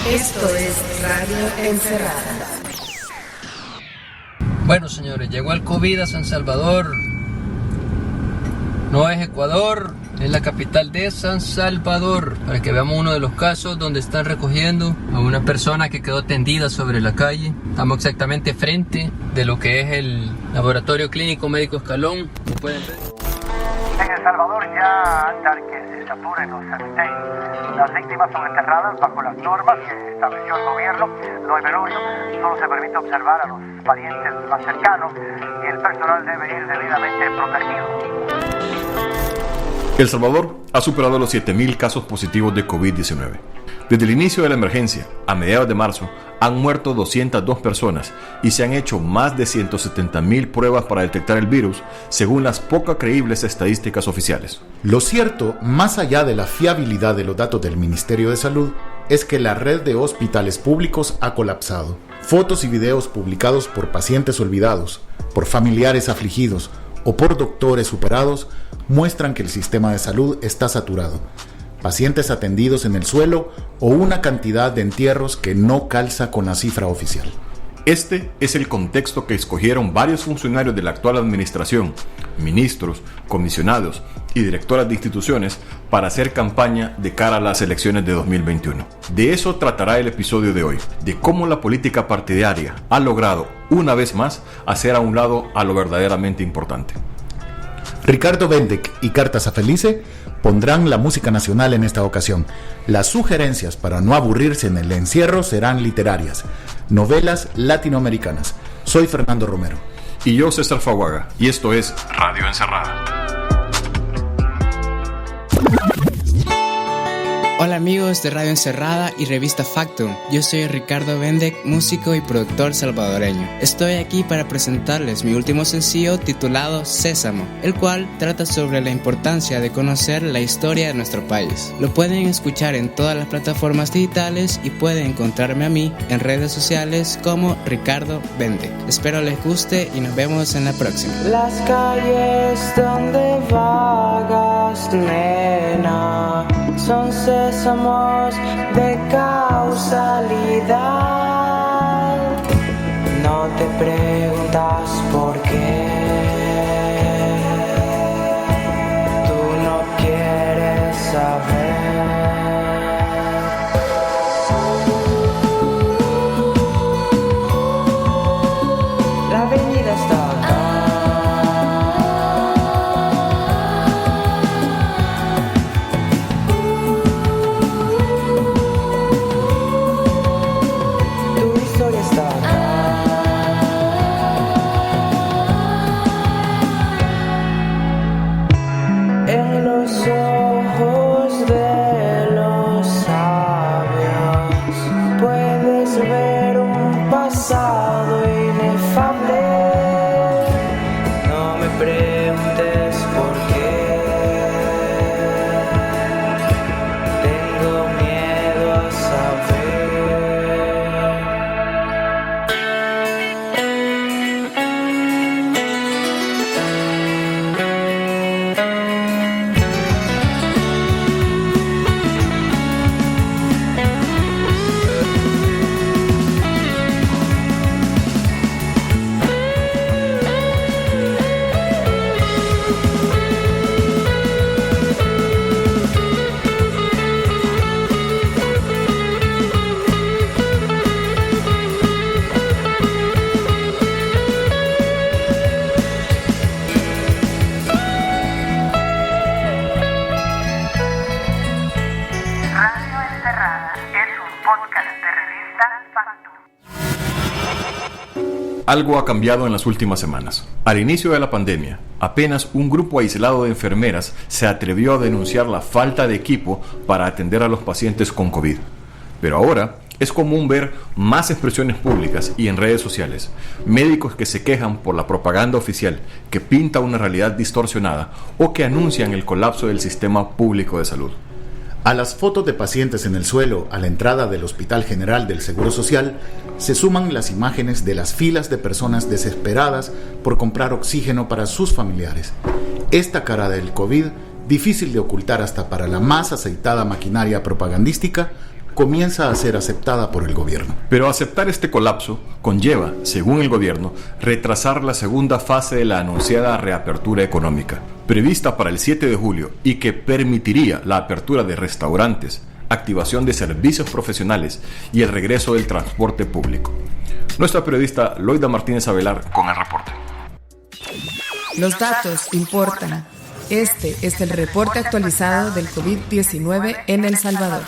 Esto es Radio Encerrada. Bueno, señores, llegó el COVID a San Salvador. No es Ecuador, es la capital de San Salvador. Para que veamos uno de los casos donde están recogiendo a una persona que quedó tendida sobre la calle. Estamos exactamente frente de lo que es el Laboratorio Clínico Médico Escalón. ¿Lo pueden ver? En El Salvador ya anda que se saturen los cementerios. Las víctimas son enterradas bajo las normas que estableció el gobierno. No hay velorio, solo se permite observar a los parientes más cercanos y el personal debe ir debidamente protegido. El Salvador ha superado los 7.000 casos positivos de COVID-19. Desde el inicio de la emergencia, a mediados de marzo, han muerto 202 personas y se han hecho más de 170.000 pruebas para detectar el virus, según las poco creíbles estadísticas oficiales. Lo cierto, más allá de la fiabilidad de los datos del Ministerio de Salud, es que la red de hospitales públicos ha colapsado. Fotos y videos publicados por pacientes olvidados, por familiares afligidos o por doctores superados muestran que el sistema de salud está saturado. Pacientes atendidos en el suelo o una cantidad de entierros que no calza con la cifra oficial. Este es el contexto que escogieron varios funcionarios de la actual administración, ministros, comisionados y directoras de instituciones para hacer campaña de cara a las elecciones de 2021. De eso tratará el episodio de hoy, de cómo la política partidaria ha logrado, una vez más, hacer a un lado a lo verdaderamente importante. Ricardo Bendek y Cartas a Felice pondrán la música nacional en esta ocasión. Las sugerencias para no aburrirse en el encierro serán literarias, novelas latinoamericanas. Soy Fernando Romero. Y yo, César Faguaga, y esto es Radio Encerrada. Hola amigos de Radio Encerrada y Revista Factum, yo soy Ricardo Bendek, músico y productor salvadoreño. Estoy aquí para presentarles mi último sencillo titulado Sésamo, el cual trata sobre la importancia de conocer la historia de nuestro país. Lo pueden escuchar en todas las plataformas digitales y pueden encontrarme a mí en redes sociales como Ricardo Bendek. Espero les guste y nos vemos en la próxima. Las calles donde vagas, nena, son sésamos de causalidad. No te preguntas por qué. Tú no quieres saber. La avenida está acá. Algo ha cambiado en las últimas semanas. Al inicio de la pandemia, apenas un grupo aislado de enfermeras se atrevió a denunciar la falta de equipo para atender a los pacientes con COVID. Pero ahora es común ver más expresiones públicas y en redes sociales, médicos que se quejan por la propaganda oficial que pinta una realidad distorsionada o que anuncian el colapso del sistema público de salud. A las fotos de pacientes en el suelo a la entrada del Hospital General del Seguro Social se suman las imágenes de las filas de personas desesperadas por comprar oxígeno para sus familiares. Esta cara del COVID, difícil de ocultar hasta para la más aceitada maquinaria propagandística, comienza a ser aceptada por el gobierno. Pero aceptar este colapso conlleva, según el gobierno, retrasar la segunda fase de la anunciada reapertura económica, prevista para el 7 de julio y que permitiría la apertura de restaurantes, activación de servicios profesionales y el regreso del transporte público. Nuestra periodista Loida Martínez Avelar con el reporte. Los datos importan. Este es el reporte actualizado del COVID-19 en El Salvador.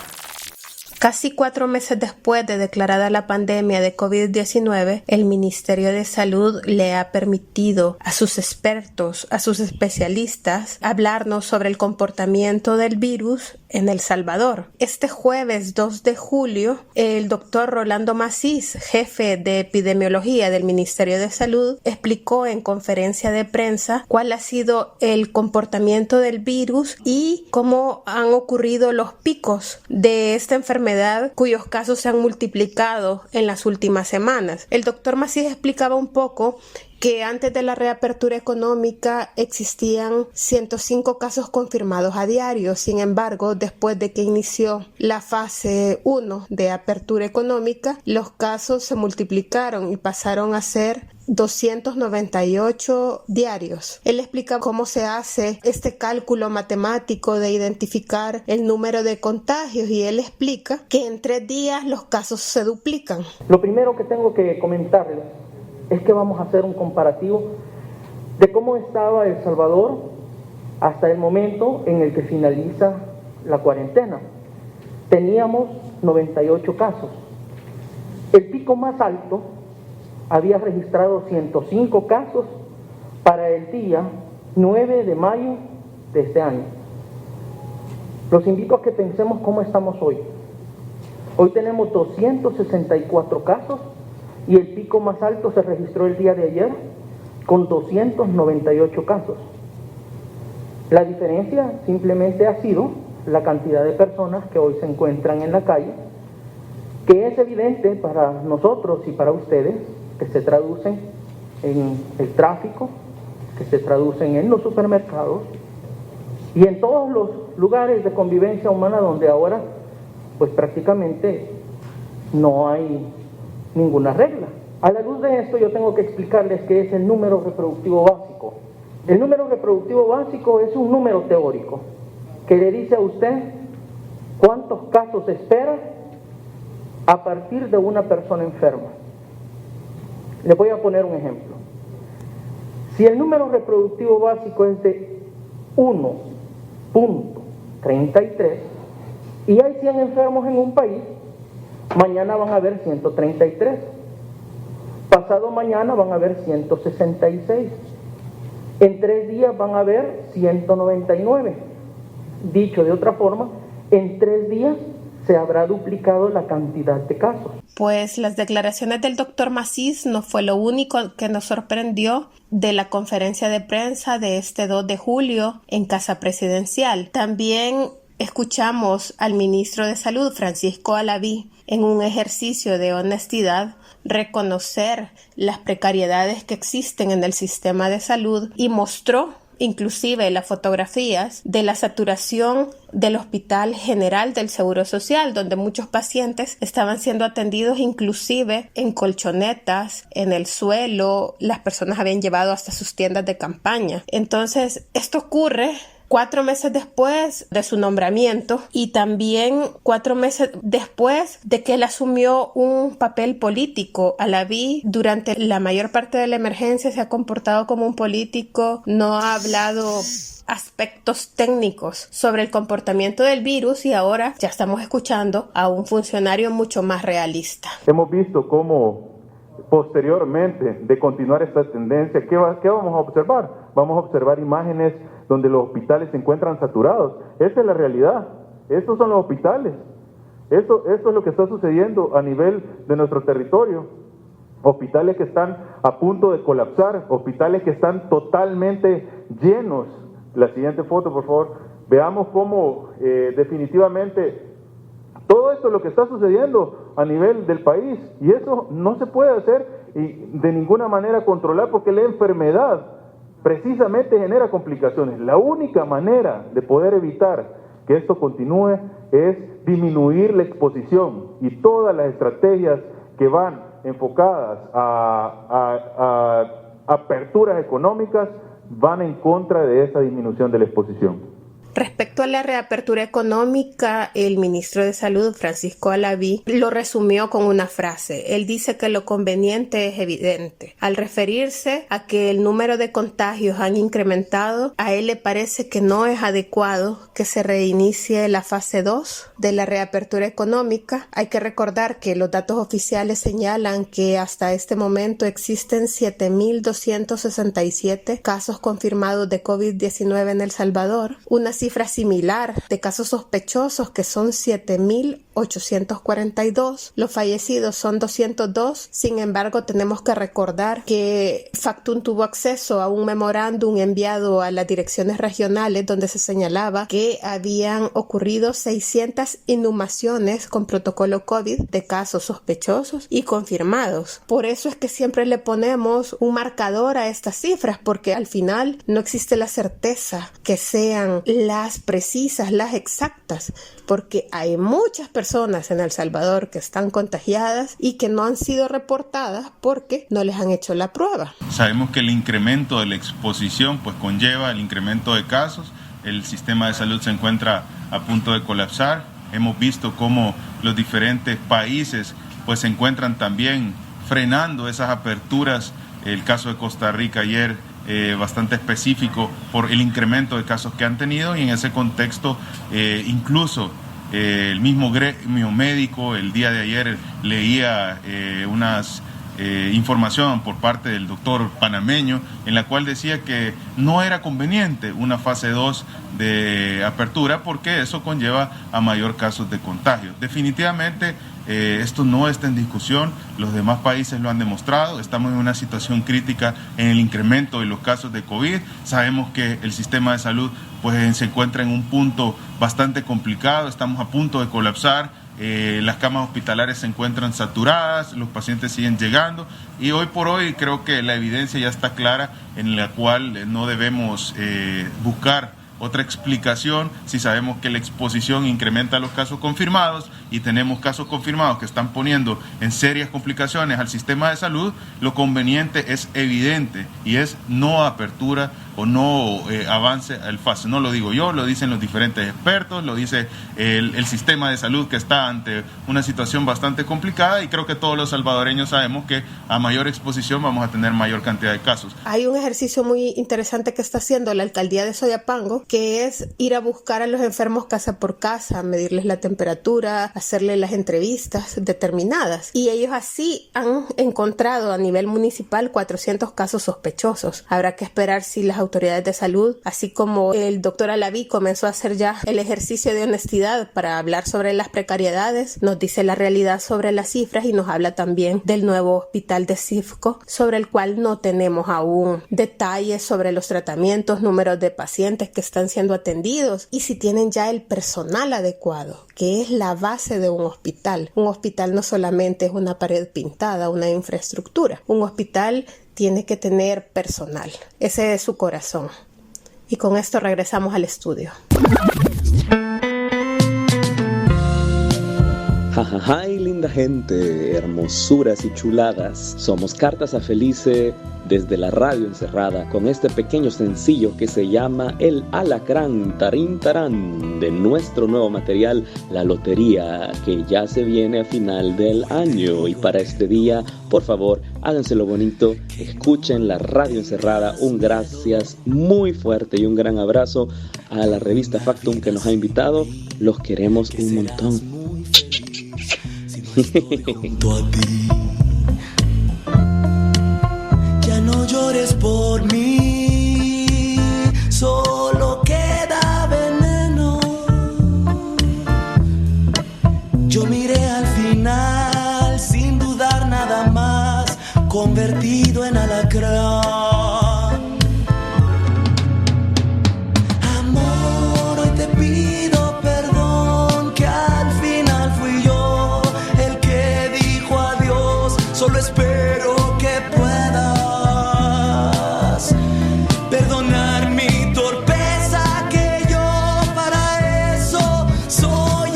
Casi 4 meses después de declarada la pandemia de COVID-19, el Ministerio de Salud le ha permitido a sus expertos, a sus especialistas, hablarnos sobre el comportamiento del virus en El Salvador. Este jueves 2 de julio, el doctor Rolando Macís, jefe de epidemiología del Ministerio de Salud, explicó en conferencia de prensa cuál ha sido el comportamiento del virus y cómo han ocurrido los picos de esta enfermedad cuyos casos se han multiplicado en las últimas semanas. El doctor Macís explicaba un poco que antes de la reapertura económica existían 105 casos confirmados a diario. Sin embargo, después de que inició la fase 1 de apertura económica, los casos se multiplicaron y pasaron a ser 298 diarios. Él explica cómo se hace este cálculo matemático de identificar el número de contagios y él explica que en 3 días los casos se duplican. Lo primero que tengo que comentarles es que vamos a hacer un comparativo de cómo estaba El Salvador hasta el momento en el que finaliza la cuarentena. Teníamos 98 casos. El pico más alto había registrado 105 casos para el día 9 de mayo de este año. Los invito a que pensemos cómo estamos hoy. Hoy tenemos 264 casos y el pico más alto se registró el día de ayer con 298 casos. La diferencia simplemente ha sido la cantidad de personas que hoy se encuentran en la calle, que es evidente para nosotros y para ustedes, que se traducen en el tráfico, que se traducen en los supermercados y en todos los lugares de convivencia humana donde ahora pues prácticamente no hay ninguna regla. A la luz de esto yo tengo que explicarles qué es el número reproductivo básico. El número reproductivo básico es un número teórico que le dice a usted cuántos casos espera a partir de una persona enferma. Le voy a poner un ejemplo. Si el número reproductivo básico es de 1.33 y hay 100 enfermos en un país, mañana van a haber 133. Pasado mañana van a haber 166. En 3 días van a haber 199. Dicho de otra forma, en 3 días se habrá duplicado la cantidad de casos. Pues las declaraciones del doctor Macís no fue lo único que nos sorprendió de la conferencia de prensa de este 2 de julio en Casa Presidencial. También escuchamos al ministro de Salud, Francisco Alaví, en un ejercicio de honestidad, reconocer las precariedades que existen en el sistema de salud y mostró inclusive las fotografías de la saturación del Hospital General del Seguro Social, donde muchos pacientes estaban siendo atendidos inclusive en colchonetas, en el suelo, las personas habían llevado hasta sus tiendas de campaña. Entonces, esto ocurre 4 meses después de su nombramiento y también 4 meses después de que él asumió un papel político. Alaví durante la mayor parte de la emergencia se ha comportado como un político, no ha hablado aspectos técnicos sobre el comportamiento del virus y ahora ya estamos escuchando a un funcionario mucho más realista. Hemos visto cómo posteriormente de continuar esta tendencia, ¿qué vamos a observar? Vamos a observar imágenes donde los hospitales se encuentran saturados. Esa es la realidad. Estos son los hospitales. Esto es lo que está sucediendo a nivel de nuestro territorio. Hospitales que están a punto de colapsar, hospitales que están totalmente llenos. La siguiente foto, por favor. Veamos cómo definitivamente todo esto es lo que está sucediendo a nivel del país. Y eso no se puede hacer y de ninguna manera controlar porque la enfermedad precisamente genera complicaciones. La única manera de poder evitar que esto continúe es disminuir la exposición, y todas las estrategias que van enfocadas a aperturas económicas van en contra de esa disminución de la exposición. Respecto a la reapertura económica, el ministro de Salud, Francisco Alaví, lo resumió con una frase. Él dice que lo conveniente es evidente. Al referirse a que el número de contagios han incrementado, a él le parece que no es adecuado que se reinicie la fase 2 de la reapertura económica. Hay que recordar que los datos oficiales señalan que hasta este momento existen 7.267 casos confirmados de COVID-19 en El Salvador, una cifra similar de casos sospechosos que son 7.842. Los fallecidos son 202. Sin embargo, tenemos que recordar que Factum tuvo acceso a un memorándum enviado a las direcciones regionales donde se señalaba que habían ocurrido 600 inhumaciones con protocolo COVID de casos sospechosos y confirmados. Por eso es que siempre le ponemos un marcador a estas cifras, porque al final no existe la certeza que sean las precisas, las exactas, porque hay muchas personas en El Salvador que están contagiadas y que no han sido reportadas porque no les han hecho la prueba. Sabemos que el incremento de la exposición pues conlleva el incremento de casos. El sistema de salud se encuentra a punto de colapsar. Hemos visto cómo los diferentes países pues se encuentran también frenando esas aperturas. El caso de Costa Rica ayer bastante específico por el incremento de casos que han tenido, y en ese contexto incluso el mismo gremio médico el día de ayer leía información por parte del doctor panameño en la cual decía que no era conveniente una fase 2 de apertura porque eso conlleva a mayor casos de contagio. Definitivamente esto no está en discusión, los demás países lo han demostrado, estamos en una situación crítica en el incremento de los casos de COVID, sabemos que el sistema de salud pues se encuentra en un punto bastante complicado, estamos a punto de colapsar, las camas hospitalarias se encuentran saturadas, los pacientes siguen llegando y hoy por hoy creo que la evidencia ya está clara en la cual no debemos buscar otra explicación si sabemos que la exposición incrementa los casos confirmados y tenemos casos confirmados que están poniendo en serias complicaciones al sistema de salud. Lo conveniente es evidente y es no apertura o no avance al fase. No lo digo yo, lo dicen los diferentes expertos, lo dice el sistema de salud que está ante una situación bastante complicada y creo que todos los salvadoreños sabemos que a mayor exposición vamos a tener mayor cantidad de casos. Hay un ejercicio muy interesante que está haciendo la alcaldía de Soyapango, que es ir a buscar a los enfermos casa por casa, medirles la temperatura, hacerles las entrevistas determinadas. Y ellos así han encontrado a nivel municipal 400 casos sospechosos. Habrá que esperar si las autoridades de salud, así como el doctor Alaví comenzó a hacer ya el ejercicio de honestidad para hablar sobre las precariedades, nos dice la realidad sobre las cifras y nos habla también del nuevo hospital de CIFCO, sobre el cual no tenemos aún detalles sobre los tratamientos, números de pacientes que están siendo atendidos y si tienen ya el personal adecuado, que es la base de un hospital. Un hospital no solamente es una pared pintada, una infraestructura. Un hospital tiene que tener personal. Ese es su corazón. Y con esto regresamos al estudio. Jajaja, linda gente, hermosuras y chuladas. Somos Cartas a Felice desde la radio encerrada con este pequeño sencillo que se llama El Alacrán Tarín Tarán de nuestro nuevo material, La Lotería, que ya se viene a final del año. Y para este día, por favor, háganselo bonito, escuchen la radio encerrada. Un gracias muy fuerte y un gran abrazo a la revista Factum que nos ha invitado. Los queremos un montón. Ya no llores por mí, solo queda veneno. Yo miré al final sin dudar nada más, convertido en alacrán. Amor, hoy te pido perdón, que al final fui yo el que dijo adiós. Solo espero que puedas perdonar mi torpeza, que yo para eso soy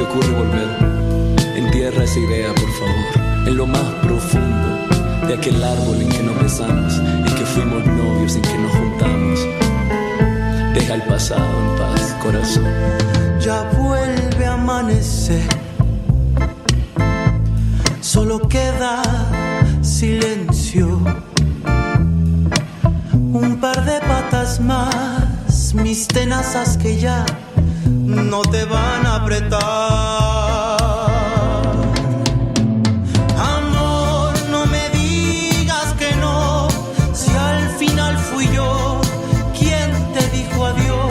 te ocurre volver, entierra esa idea, por favor, en lo más profundo de aquel árbol en que nos besamos, en que fuimos novios, en que nos juntamos. Deja el pasado en paz, corazón. Ya vuelve a amanecer, solo queda silencio. Un par de patas más, mis tenazas que ya no te van a apretar. Amor, no me digas que no, si al final fui yo quien te dijo adiós.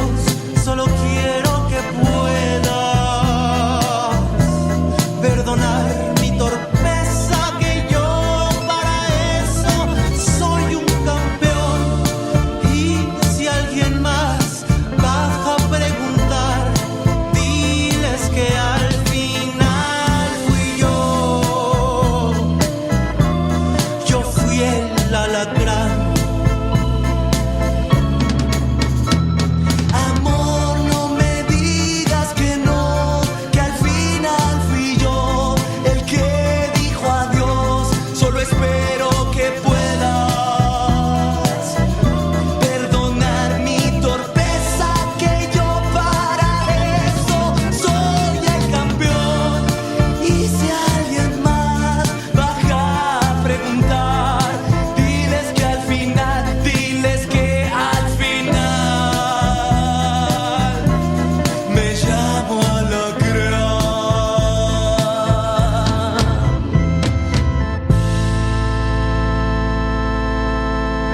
Solo quiero que puedas perdonar mi torpeza, que yo para eso soy un campeón. Y si alguien más baja a preguntar, diles que al final fui yo. Yo fui el alacrán. Amor, no me digas que no, que al final fui yo el que dijo adiós. Solo espero que puedas perdonar mi torpeza, que yo para eso soy el campeón. Y si alguien más baja a preguntar, diles que al final me llamo Alacrán.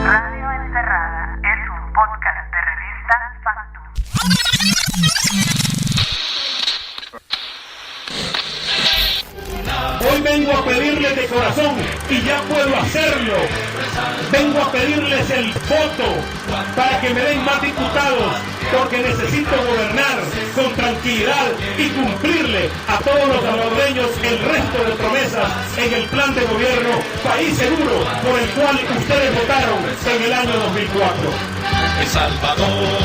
Radio Encerrada es un podcast de revista Factum. Hoy vengo a pedirles de corazón, y ya puedo hacerlo. Vengo a pedirles el voto para que me den más diputados, porque necesito gobernar con tranquilidad y cumplirle a todos los salvadoreños el resto de promesas en el plan de gobierno País Seguro, por el cual ustedes votaron en el año 2004. El Salvador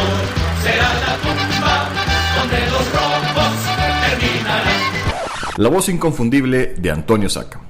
será la tumba donde los rombos terminarán. La voz inconfundible de Antonio Saca.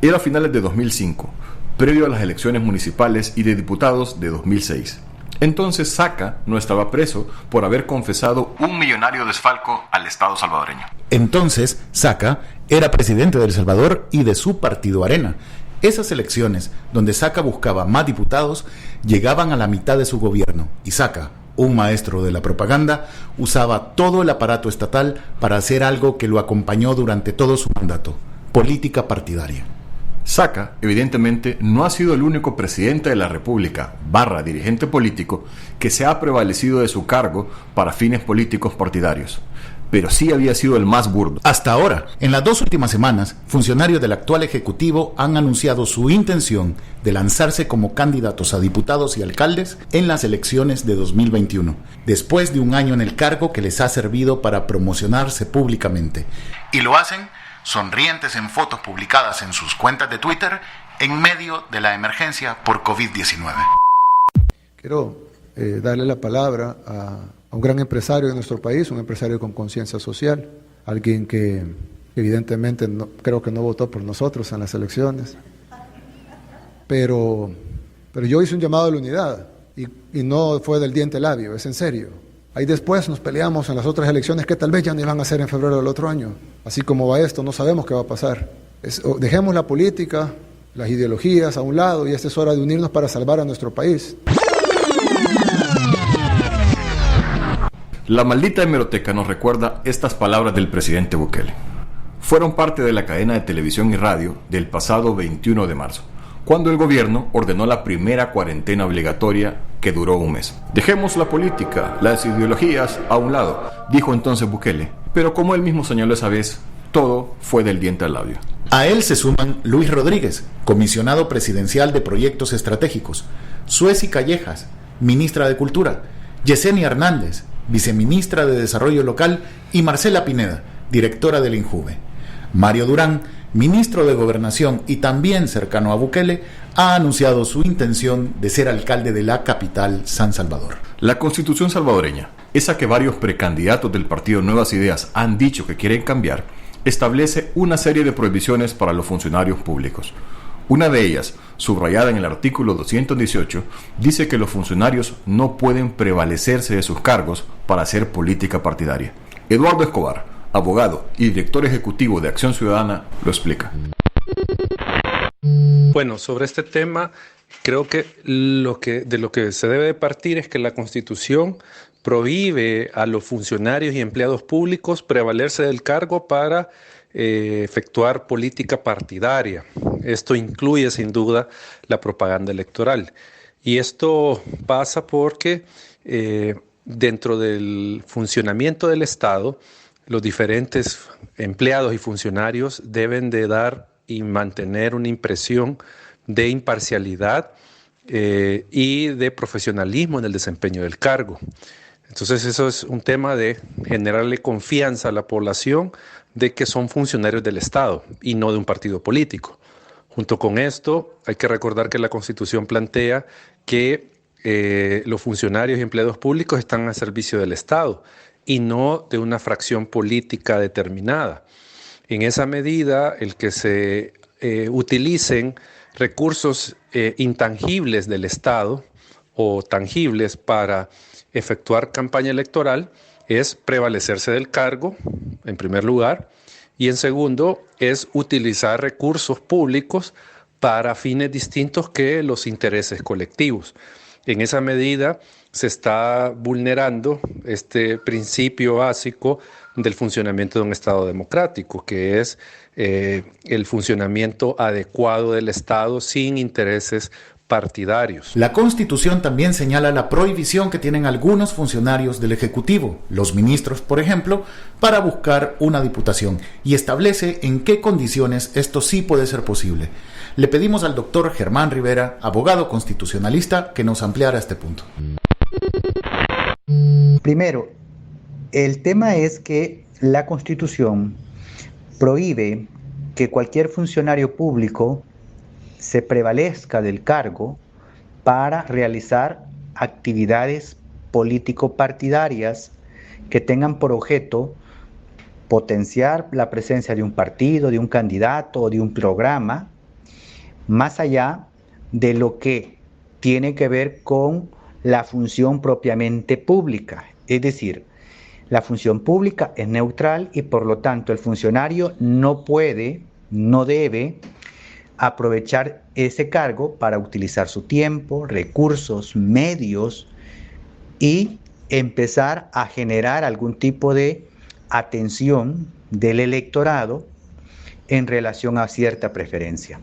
Era a finales de 2005, previo a las elecciones municipales y de diputados de 2006. Entonces Saca no estaba preso por haber confesado un millonario desfalco al Estado salvadoreño. Entonces Saca era presidente de El Salvador y de su partido Arena. Esas elecciones, donde Saca buscaba más diputados, llegaban a la mitad de su gobierno, y Saca, un maestro de la propaganda, usaba todo el aparato estatal para hacer algo que lo acompañó durante todo su mandato: política partidaria. Saca, evidentemente, no ha sido el único presidente de la República / dirigente político que se ha prevalecido de su cargo para fines políticos partidarios, pero sí había sido el más burdo. Hasta ahora, en las 2 últimas semanas, funcionarios del actual Ejecutivo han anunciado su intención de lanzarse como candidatos a diputados y alcaldes en las elecciones de 2021, después de un año en el cargo que les ha servido para promocionarse públicamente. Y lo hacen sonrientes en fotos publicadas en sus cuentas de Twitter en medio de la emergencia por COVID-19. Quiero darle la palabra a un gran empresario de nuestro país, un empresario con conciencia social, alguien que evidentemente creo que no votó por nosotros en las elecciones, pero yo hice un llamado a la unidad y no fue del diente labio, es en serio. Ahí después nos peleamos en las otras elecciones que tal vez ya no iban a ser en febrero del otro año. Así como va esto, no sabemos qué va a pasar. Dejemos la política, las ideologías a un lado, y esta es hora de unirnos para salvar a nuestro país. La maldita hemeroteca nos recuerda estas palabras del presidente Bukele. Fueron parte de la cadena de televisión y radio del pasado 21 de marzo, cuando el gobierno ordenó la primera cuarentena obligatoria que duró un mes. Dejemos la política, las ideologías a un lado, dijo entonces Bukele, pero como él mismo señaló esa vez, todo fue del diente al labio. A él se suman Luis Rodríguez, comisionado presidencial de proyectos estratégicos, Suezi Callejas, ministra de Cultura, Yesenia Hernández, viceministra de Desarrollo Local, y Marcela Pineda, directora del INJUVE. Mario Durán, ministro de Gobernación y también cercano a Bukele, ha anunciado su intención de ser alcalde de la capital, San Salvador. La Constitución salvadoreña esa que varios precandidatos del partido Nuevas Ideas han dicho que quieren cambiar, establece una serie de prohibiciones para los funcionarios públicos. Una de ellas, subrayada en el artículo 218, dice que los funcionarios no pueden prevalecerse de sus cargos para hacer política partidaria. Eduardo Escobar, abogado y director ejecutivo de Acción Ciudadana, lo explica. Bueno, sobre este tema, creo que de lo que se debe de partir es que la Constitución prohíbe a los funcionarios y empleados públicos prevalerse del cargo para efectuar política partidaria. Esto incluye sin duda la propaganda electoral. Y esto pasa porque dentro del funcionamiento del Estado, los diferentes empleados y funcionarios deben de dar y mantener una impresión de imparcialidad y de profesionalismo en el desempeño del cargo. Entonces eso es un tema de generarle confianza a la población de que son funcionarios del Estado y no de un partido político. Junto con esto, hay que recordar que la Constitución plantea que los funcionarios y empleados públicos están al servicio del Estado y no de una fracción política determinada. En esa medida, el que se utilicen recursos intangibles del Estado o tangibles para efectuar campaña electoral es prevalecerse del cargo, en primer lugar, y en segundo es utilizar recursos públicos para fines distintos que los intereses colectivos. En esa medida se está vulnerando este principio básico del funcionamiento de un Estado democrático, que es el funcionamiento adecuado del Estado sin intereses partidarios. La Constitución también señala la prohibición que tienen algunos funcionarios del Ejecutivo, los ministros, por ejemplo, para buscar una diputación y establece en qué condiciones esto sí puede ser posible. Le pedimos al doctor Germán Rivera, abogado constitucionalista, que nos ampliara este punto. Primero, el tema es que la Constitución prohíbe que cualquier funcionario público se prevalezca del cargo para realizar actividades político-partidarias que tengan por objeto potenciar la presencia de un partido, de un candidato o de un programa, más allá de lo que tiene que ver con la función propiamente pública. Es decir, la función pública es neutral y por lo tanto el funcionario no debe aprovechar ese cargo para utilizar su tiempo, recursos, medios y empezar a generar algún tipo de atención del electorado en relación a cierta preferencia.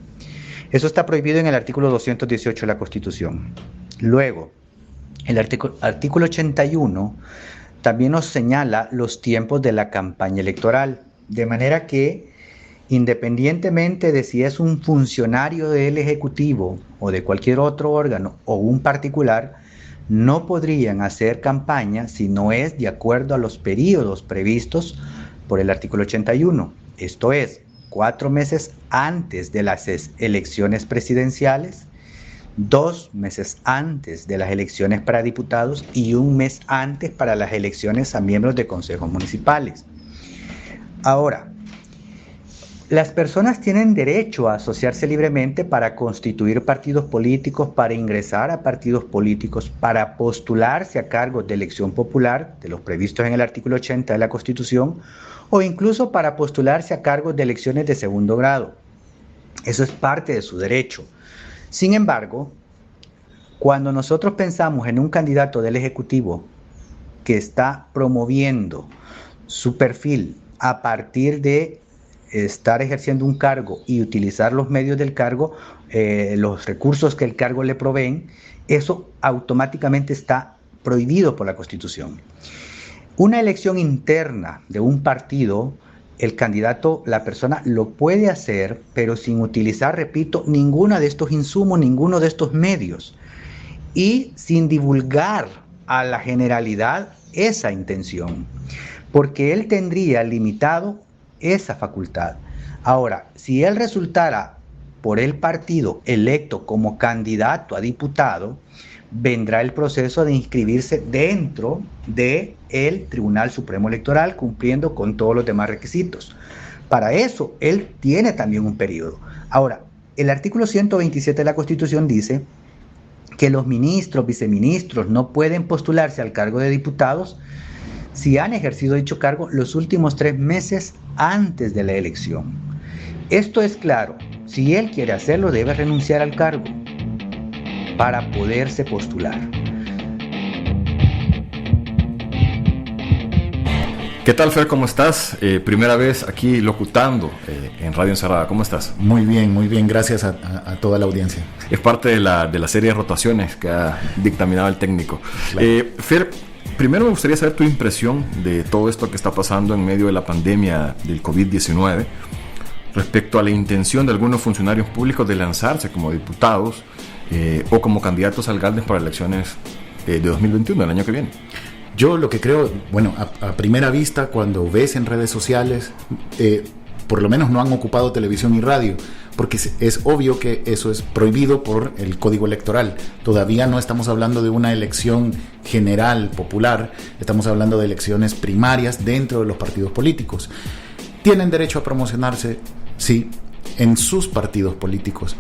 Eso está prohibido en el artículo 218 de la Constitución. Luego, el artículo 81 también nos señala los tiempos de la campaña electoral, de manera que independientemente de si es un funcionario del Ejecutivo o de cualquier otro órgano o un particular, no podrían hacer campaña si no es de acuerdo a los periodos previstos por el artículo 81. Esto es, 4 meses antes de las elecciones presidenciales, 2 meses antes de las elecciones para diputados y 1 mes antes para las elecciones a miembros de consejos municipales. Ahora, las personas tienen derecho a asociarse libremente para constituir partidos políticos, para ingresar a partidos políticos, para postularse a cargos de elección popular, de los previstos en el artículo 80 de la Constitución, o incluso para postularse a cargos de elecciones de segundo grado. Eso es parte de su derecho. Sin embargo, cuando nosotros pensamos en un candidato del Ejecutivo que está promoviendo su perfil a partir de estar ejerciendo un cargo y utilizar los medios del cargo, los recursos que el cargo le proveen, eso automáticamente está prohibido por la Constitución. Una elección interna de un partido, el candidato, la persona lo puede hacer, pero sin utilizar, repito, ninguno de estos insumos, ninguno de estos medios, y sin divulgar a la generalidad esa intención, porque él tendría limitado esa facultad. Ahora, si él resultara por el partido electo como candidato a diputado, vendrá el proceso de inscribirse dentro del Tribunal Supremo Electoral, cumpliendo con todos los demás requisitos. Para eso, él tiene también un periodo. Ahora, el artículo 127 de la Constitución dice que los ministros, viceministros no pueden postularse al cargo de diputados si han ejercido dicho cargo los últimos 3 meses antes de la elección. Esto es claro. Si él quiere hacerlo, debe renunciar al cargo para poderse postular. ¿Qué tal, Fer? ¿Cómo estás? Primera vez aquí locutando en Radio Encerrada. ¿Cómo estás? Muy bien. Gracias a toda la audiencia. Es parte de la serie de rotaciones que ha dictaminado el técnico. Claro. Fer, primero me gustaría saber tu impresión de todo esto que está pasando en medio de la pandemia del COVID-19 respecto a la intención de algunos funcionarios públicos de lanzarse como diputados o como candidatos a alcaldes para elecciones de 2021, el año que viene. Yo lo que creo, a primera vista, cuando ves en redes sociales, por lo menos no han ocupado televisión y radio, porque es obvio que eso es prohibido por el Código Electoral. Todavía no estamos hablando de una elección general, popular, estamos hablando de elecciones primarias dentro de los partidos políticos. ¿Tienen derecho a promocionarse? Sí, en sus partidos políticos.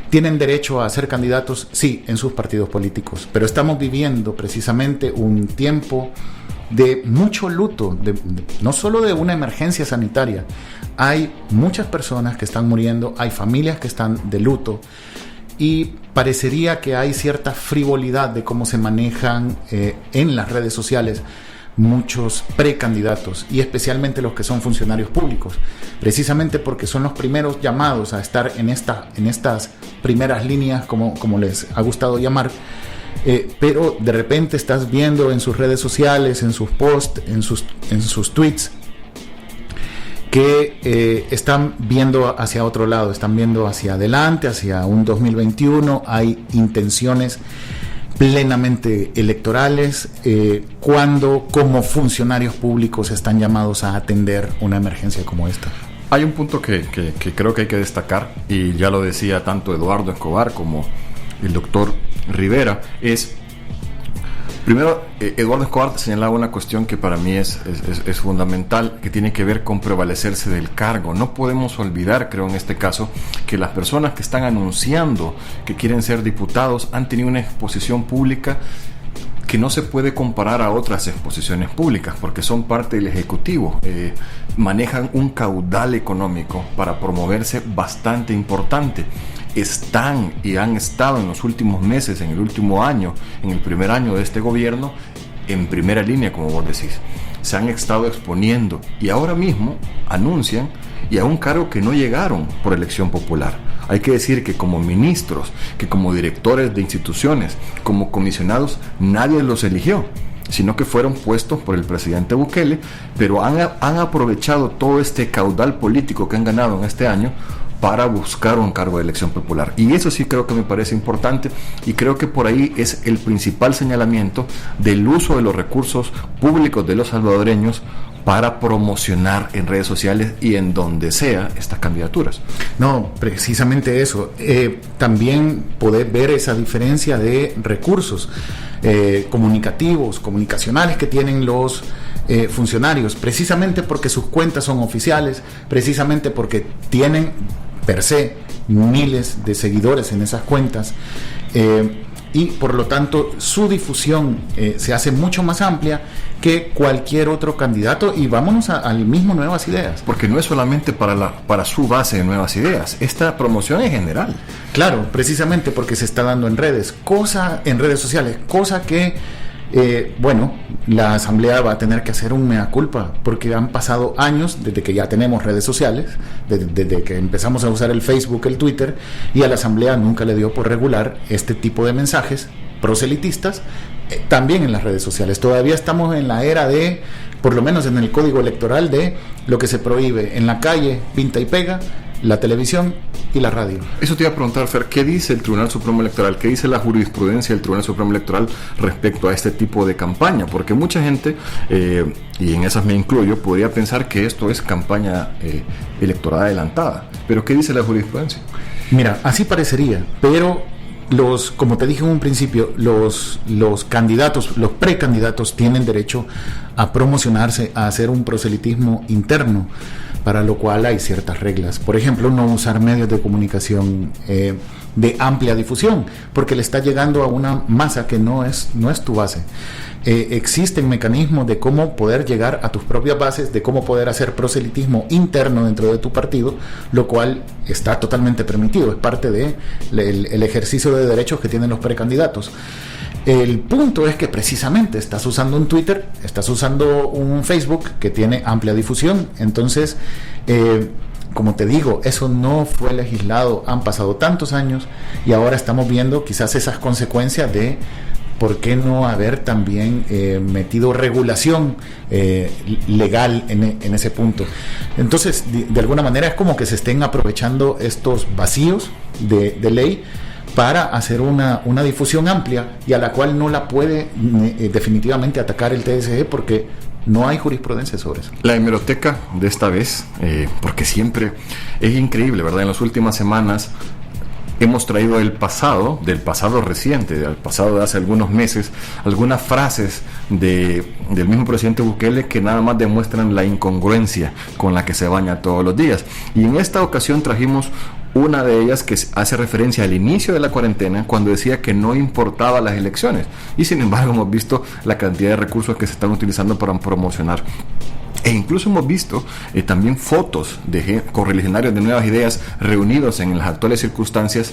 ¿Tienen derecho a ser candidatos? Sí, en sus partidos políticos. Pero estamos viviendo precisamente un tiempo de mucho luto, no solo de una emergencia sanitaria. Hay muchas personas que están muriendo, hay familias que están de luto y parecería que hay cierta frivolidad de cómo se manejan en las redes sociales muchos precandidatos y especialmente los que son funcionarios públicos, precisamente porque son los primeros llamados a estar en estas primeras líneas, como les ha gustado llamar, pero de repente estás viendo en sus redes sociales, en sus posts, en sus tweets, que están viendo hacia otro lado, están viendo hacia adelante, hacia un 2021, hay intenciones plenamente electorales, cuando como funcionarios públicos están llamados a atender una emergencia como esta. Hay un punto que creo que hay que destacar, y ya lo decía tanto Eduardo Escobar como el doctor Rivera, es, primero, Eduardo Escobar señalaba una cuestión que para mí es fundamental, que tiene que ver con prevalecerse del cargo. No podemos olvidar, creo en este caso, que las personas que están anunciando que quieren ser diputados han tenido una exposición pública que no se puede comparar a otras exposiciones públicas, porque son parte del Ejecutivo, manejan un caudal económico para promoverse bastante importante. Están y han estado en los últimos meses, en el último año, en el primer año de este gobierno, en primera línea, como vos decís. Se han estado exponiendo y ahora mismo anuncian, y a un cargo que no llegaron por elección popular. Hay que decir que como ministros, que como directores de instituciones, como comisionados, nadie los eligió, sino que fueron puestos por el presidente Bukele, pero han aprovechado todo este caudal político que han ganado en este año para buscar un cargo de elección popular. Y eso sí creo que me parece importante, y creo que por ahí es el principal señalamiento del uso de los recursos públicos de los salvadoreños para promocionar en redes sociales y en donde sea estas candidaturas. No, precisamente eso. También poder ver esa diferencia de recursos comunicativos, comunicacionales que tienen los funcionarios, precisamente porque sus cuentas son oficiales, precisamente porque tienen per se miles de seguidores en esas cuentas, y por lo tanto su difusión se hace mucho más amplia que cualquier otro candidato. Y vámonos al mismo Nuevas Ideas, porque no es solamente para su base de Nuevas Ideas, esta promoción es general. Claro, precisamente porque se está dando en redes sociales, cosa que la Asamblea va a tener que hacer un mea culpa, porque han pasado años desde que ya tenemos redes sociales, desde que empezamos a usar el Facebook, el Twitter, y a la Asamblea nunca le dio por regular este tipo de mensajes proselitistas también en las redes sociales. Todavía estamos en la era de, por lo menos en el Código Electoral, de lo que se prohíbe en la calle, pinta y pega, la televisión y la radio. Eso te iba a preguntar, Fer, ¿qué dice el Tribunal Supremo Electoral? ¿Qué dice la jurisprudencia del Tribunal Supremo Electoral respecto a este tipo de campaña? Porque mucha gente, y en esas me incluyo, podría pensar que esto es campaña electoral adelantada. ¿Pero qué dice la jurisprudencia? Mira, así parecería, pero como te dije en un principio, los candidatos, los precandidatos tienen derecho a promocionarse, a hacer un proselitismo interno, para lo cual hay ciertas reglas. Por ejemplo, no usar medios de comunicación de amplia difusión, porque le está llegando a una masa que no es tu base. Existen mecanismos de cómo poder llegar a tus propias bases, de cómo poder hacer proselitismo interno dentro de tu partido, lo cual está totalmente permitido, es parte del ejercicio de derechos que tienen los precandidatos. El punto es que precisamente estás usando un Twitter, estás usando un Facebook que tiene amplia difusión, entonces como te digo, eso no fue legislado, han pasado tantos años y ahora estamos viendo quizás esas consecuencias de por qué no haber también metido regulación legal en ese punto. Entonces, de alguna manera es como que se estén aprovechando estos vacíos de ley para hacer una difusión amplia y a la cual no la puede definitivamente atacar el TSE porque no hay jurisprudencia sobre eso. La hemeroteca de esta vez, porque siempre es increíble, ¿verdad? En las últimas semanas hemos traído del pasado reciente, del pasado de hace algunos meses, algunas frases del mismo presidente Bukele que nada más demuestran la incongruencia con la que se baña todos los días. Y en esta ocasión trajimos una de ellas que hace referencia al inicio de la cuarentena, cuando decía que no importaba las elecciones. Y sin embargo hemos visto la cantidad de recursos que se están utilizando para promocionar. E incluso hemos visto también fotos de correligionarios de Nuevas Ideas reunidos en las actuales circunstancias.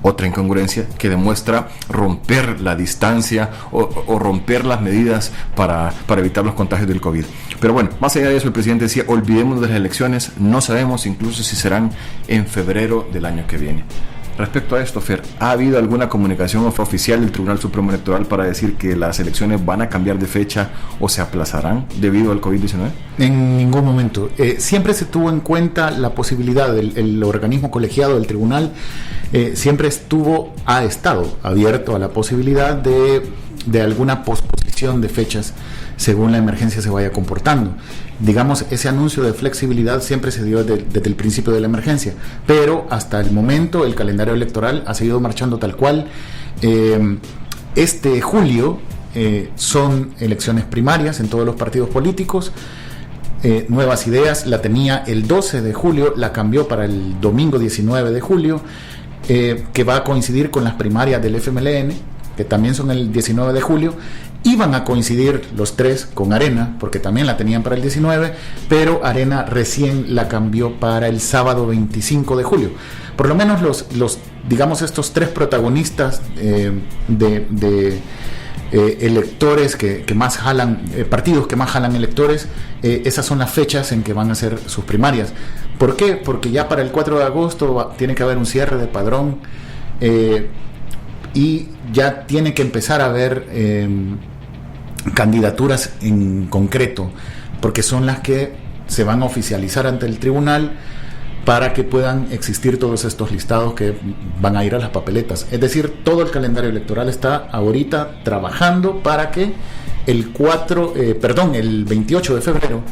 Otra incongruencia que demuestra romper la distancia o romper las medidas para evitar los contagios del COVID. Pero bueno, más allá de eso, el presidente decía, olvidemos de las elecciones, no sabemos incluso si serán en febrero del año que viene. Respecto a esto, Fer, ¿ha habido alguna comunicación oficial del Tribunal Supremo Electoral para decir que las elecciones van a cambiar de fecha o se aplazarán debido al COVID-19? En ningún momento. Siempre se tuvo en cuenta la posibilidad, el organismo colegiado del tribunal siempre ha estado abierto a la posibilidad de alguna posposición de fechas según la emergencia se vaya comportando. Digamos, ese anuncio de flexibilidad siempre se dio desde el principio de la emergencia, pero hasta el momento el calendario electoral ha seguido marchando tal cual. Este julio son elecciones primarias en todos los partidos políticos. Nuevas Ideas la tenía el 12 de julio, la cambió para el domingo 19 de julio, que va a coincidir con las primarias del FMLN, que también son el 19 de julio. Iban a coincidir los tres con Arena, porque también la tenían para el 19, pero Arena recién la cambió para el sábado 25 de julio. Por lo menos digamos, estos tres protagonistas de electores que más jalan, partidos que más jalan electores, esas son las fechas en que van a hacer sus primarias. ¿Por qué? Porque ya para el 4 de agosto tiene que haber un cierre de padrón, y ya tiene que empezar a haber candidaturas en concreto, porque son las que se van a oficializar ante el tribunal para que puedan existir todos estos listados que van a ir a las papeletas. Es decir, todo el calendario electoral está ahorita trabajando para que el 28 de febrero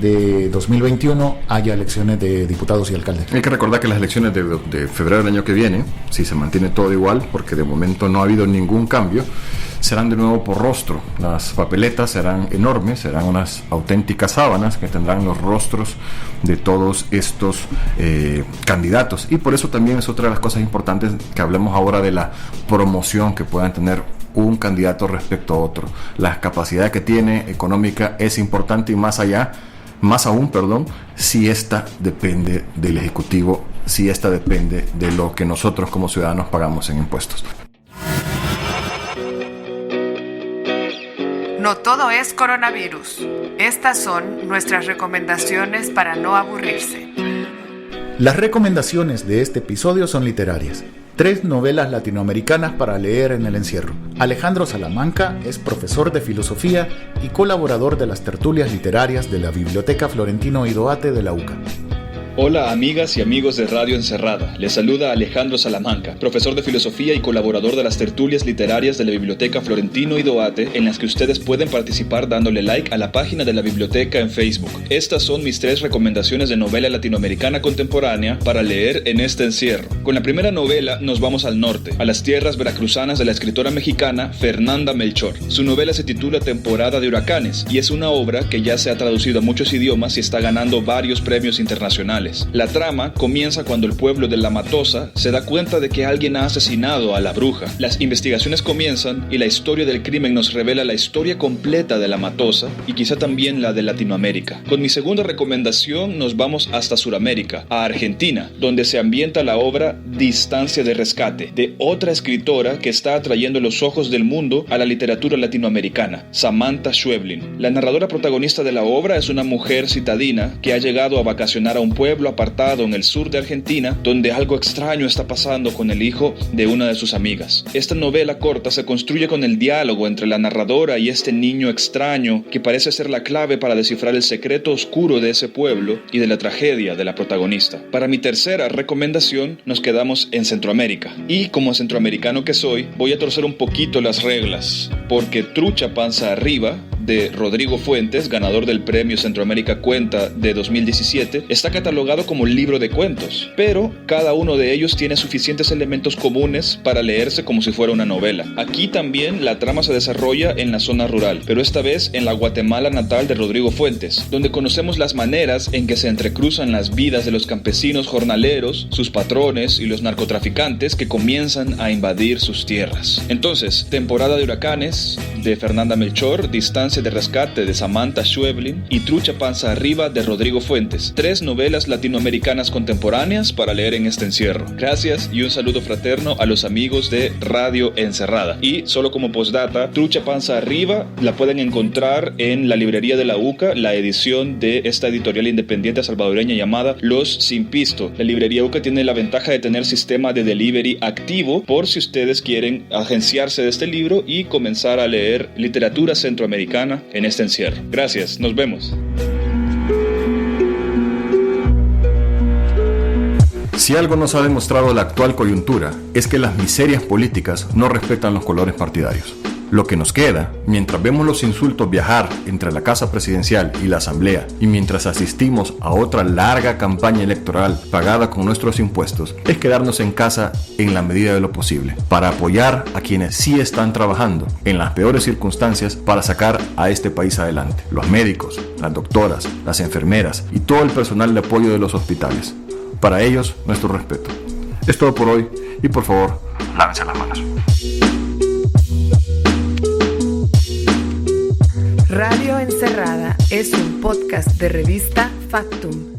de 2021 haya elecciones de diputados y alcaldes. Hay que recordar que las elecciones de febrero del año que viene, si se mantiene todo igual, porque de momento no ha habido ningún cambio, serán de nuevo por rostro. Las papeletas serán enormes, serán unas auténticas sábanas que tendrán los rostros de todos estos candidatos, y por eso también es otra de las cosas importantes que hablemos ahora de la promoción que puedan tener un candidato respecto a otro. La capacidad que tiene económica es importante, y más aún, si esta depende del Ejecutivo, si esta depende de lo que nosotros como ciudadanos pagamos en impuestos. No todo es coronavirus. Estas son nuestras recomendaciones para no aburrirse. Las recomendaciones de este episodio son literarias. 3 novelas latinoamericanas para leer en el encierro. Alejandro Salamanca es profesor de filosofía y colaborador de las tertulias literarias de la Biblioteca Florentino Idoate de la UCA. Hola amigas y amigos de Radio Encerrada, les saluda Alejandro Salamanca, profesor de filosofía y colaborador de las tertulias literarias de la Biblioteca Florentino y Doate, en las que ustedes pueden participar dándole like a la página de la biblioteca en Facebook. Estas son mis 3 recomendaciones de novela latinoamericana contemporánea para leer en este encierro. Con la primera novela nos vamos al norte, a las tierras veracruzanas de la escritora mexicana Fernanda Melchor. Su novela se titula Temporada de huracanes y es una obra que ya se ha traducido a muchos idiomas y está ganando varios premios internacionales. La trama comienza cuando el pueblo de La Matosa se da cuenta de que alguien ha asesinado a la bruja. Las investigaciones comienzan y la historia del crimen nos revela la historia completa de La Matosa y quizá también la de Latinoamérica. Con mi segunda recomendación nos vamos hasta Sudamérica, a Argentina, donde se ambienta la obra Distancia de Rescate, de otra escritora que está atrayendo los ojos del mundo a la literatura latinoamericana, Samantha Schweblin. La narradora protagonista de la obra es una mujer citadina que ha llegado a vacacionar a un pueblo apartado en el sur de Argentina, donde algo extraño está pasando con el hijo de una de sus amigas. Esta novela corta se construye con el diálogo entre la narradora y este niño extraño que parece ser la clave para descifrar el secreto oscuro de ese pueblo y de la tragedia de la protagonista. Para mi tercera recomendación nos quedamos en Centroamérica, y como centroamericano que soy, voy a torcer un poquito las reglas, porque Trucha Panza Arriba, de Rodrigo Fuentes, ganador del premio Centroamérica Cuenta de 2017, está catalogado como libro de cuentos, pero cada uno de ellos tiene suficientes elementos comunes para leerse como si fuera una novela. Aquí también la trama se desarrolla en la zona rural, pero esta vez en la Guatemala natal de Rodrigo Fuentes, donde conocemos las maneras en que se entrecruzan las vidas de los campesinos jornaleros, sus patrones y los narcotraficantes que comienzan a invadir sus tierras. Entonces, Temporada de huracanes, de Fernanda Melchor, Distancia de Rescate, de Samantha Schweblin, y Trucha Panza Arriba, de Rodrigo Fuentes. 3 novelas latinoamericanas contemporáneas para leer en este encierro. Gracias y un saludo fraterno a los amigos de Radio Encerrada. Y solo como postdata, Trucha Panza Arriba la pueden encontrar en la librería de la UCA, la edición de esta editorial independiente salvadoreña llamada Los Sin Pisto. La librería UCA tiene la ventaja de tener sistema de delivery activo por si ustedes quieren agenciarse de este libro y comenzar a leer literatura centroamericana en este encierro. Gracias, nos vemos. Si algo nos ha demostrado la actual coyuntura es que las miserias políticas no respetan los colores partidarios. Lo que nos queda, mientras vemos los insultos viajar entre la Casa Presidencial y la Asamblea y mientras asistimos a otra larga campaña electoral pagada con nuestros impuestos, es quedarnos en casa en la medida de lo posible, para apoyar a quienes sí están trabajando en las peores circunstancias para sacar a este país adelante. Los médicos, las doctoras, las enfermeras y todo el personal de apoyo de los hospitales. Para ellos, nuestro respeto. Es todo por hoy y por favor, lávense las manos. Radio Encerrada es un podcast de revista Factum.